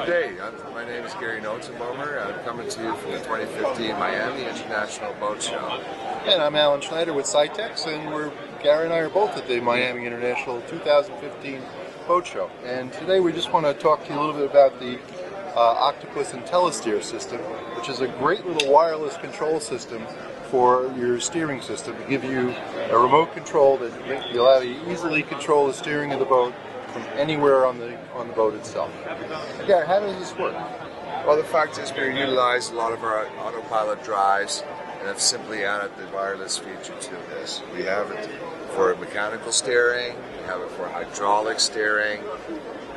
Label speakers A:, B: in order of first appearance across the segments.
A: Good day. My name is Gary Notenbomer. I'm coming to you from the 2015 Miami International Boat Show.
B: And I'm Alan Schneider with Cytex, and Gary and I are both at the Miami International 2015 Boat Show. And today we just want to talk to you a little bit about the Octopus IntelliSteer system, which is a great little wireless control system for your steering system to give you a remote control that will allow you to easily control the steering of the boat from anywhere on the boat itself. Gary, how does this work?
A: Well, the fact is we utilize a lot of our autopilot drives and have simply added the wireless feature to this. We have it for mechanical steering, we have it for hydraulic steering,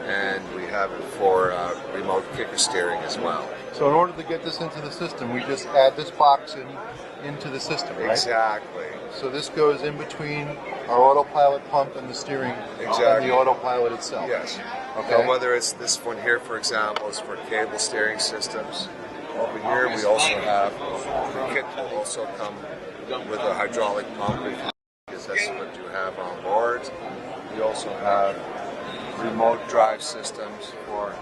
A: and we have it for remote kicker steering as well.
B: So in order to get this into the system, we just add this box into the system, right?
A: Exactly.
B: So this goes in between our autopilot pump and the steering and the autopilot itself.
A: Yes.
B: Okay.
A: So whether it's this one here, for example, is for cable steering systems. Over here we also have, the kit will also come with a hydraulic pump because that's what you have on board. We also have remote drive systems for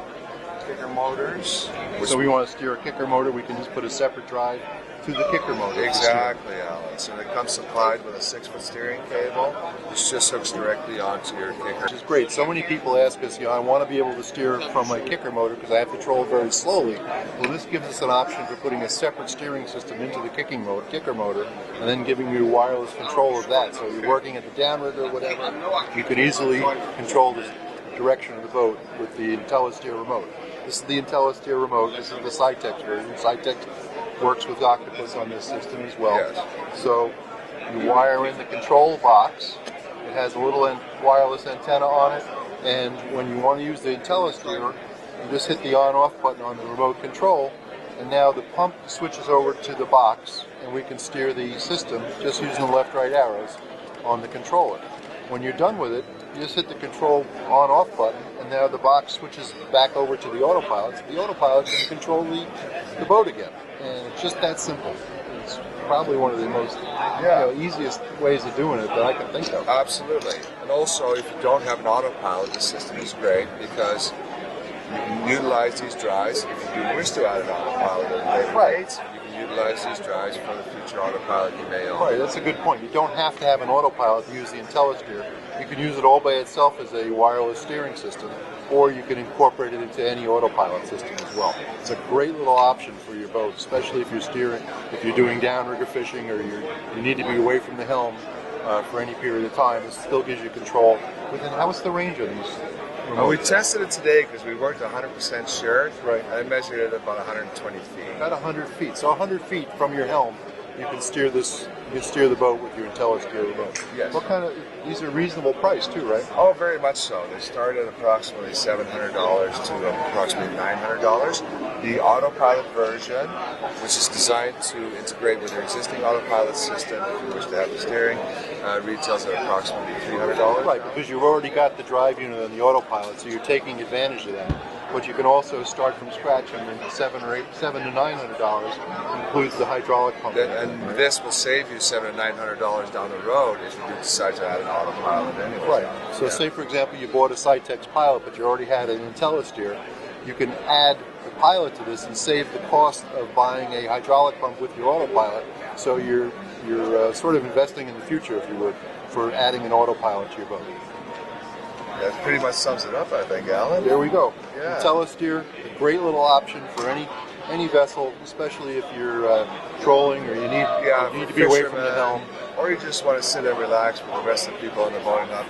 A: kicker motors.
B: So we want to steer a kicker motor, we can just put a separate drive to the kicker motor.
A: Exactly, Alex. And it comes supplied with a 6-foot steering cable, which just hooks directly onto your kicker.
B: Which is great. So many people ask us, I want to be able to steer from my kicker motor because I have to control very slowly. Well, this gives us an option for putting a separate steering system into the kicker motor, and then giving you wireless control of that. So you're working at the downriver or whatever, you can easily control the direction of the boat with the IntelliSteer remote. This is the IntelliSteer remote. This is the Cytex version. Cytex works with Octopus on this system as well.
A: Yes.
B: So you wire in the control box. It has a little wireless antenna on it, and when you want to use the IntelliSteer, you just hit the on-off button on the remote control, and now the pump switches over to the box, and we can steer the system just using the left-right arrows on the controller. When you're done with it, you just hit the control on-off button, and now the box switches back over to the autopilot, so the autopilot can control the boat again. And it's just that simple. It's probably one of the most easiest ways of doing it that I can think of.
A: Absolutely. And also, if you don't have an autopilot, the system is great because you can utilize these drives. If you do wish to add an autopilot at a later date, you can utilize these drives for the future autopilot you may own.
B: Right, that's a good point. You don't have to have an autopilot to use the IntelliSteer. You can use it all by itself as a wireless steering system, or you can incorporate it into any autopilot system as well. It's a great little option for your boat, especially if you're doing downrigger fishing, or you need to be away from the helm for any period of time. It still gives you control. What's the range of these?
A: Well, we tested it today because we weren't 100% sure.
B: Right.
A: I measured it at about 120 feet.
B: About 100 feet. So 100 feet from your helm, you can steer this. You can steer the boat with your IntelliSteer remote.
A: Yes.
B: These are reasonable price too, right?
A: Oh, very much so. They start at approximately $700 to approximately $900. The autopilot version, which is designed to integrate with your existing autopilot system, if you wish to have the steering, retails at approximately $300.
B: Right, because you've already got the drive unit on the autopilot, so you're taking advantage of that. But you can also start from scratch, and $700 to $900 includes the hydraulic pump.
A: And this will save you $700 to $900 down the road if you do decide to add an autopilot anyway.
B: Right. So say, for example, you bought a Cytex pilot, but you already had an IntelliSteer. You can add the pilot to this and save the cost of buying a hydraulic pump with your autopilot. So you're sort of investing in the future, if you would, for adding an autopilot to your boat.
A: That pretty much sums it up, I think, Alan.
B: There we go.
A: Yeah.
B: IntelliSteer, a great little option for any vessel, especially if you're trolling or you need to be away from the helm.
A: Or you just want to sit and relax with the rest of the people on the boat and not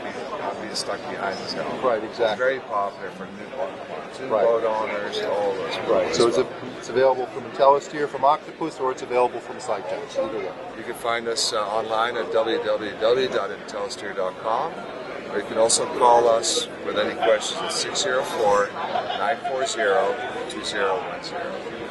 A: be stuck behind this helm.
B: Right, exactly.
A: It's very popular for new boat owners, all those people.
B: Right, so it's available from IntelliSteer, from Octopus, or it's available from Cytex, either way.
A: You can find us online at www.intellisteer.com. Or you can also call us with any questions at 604-940-2010.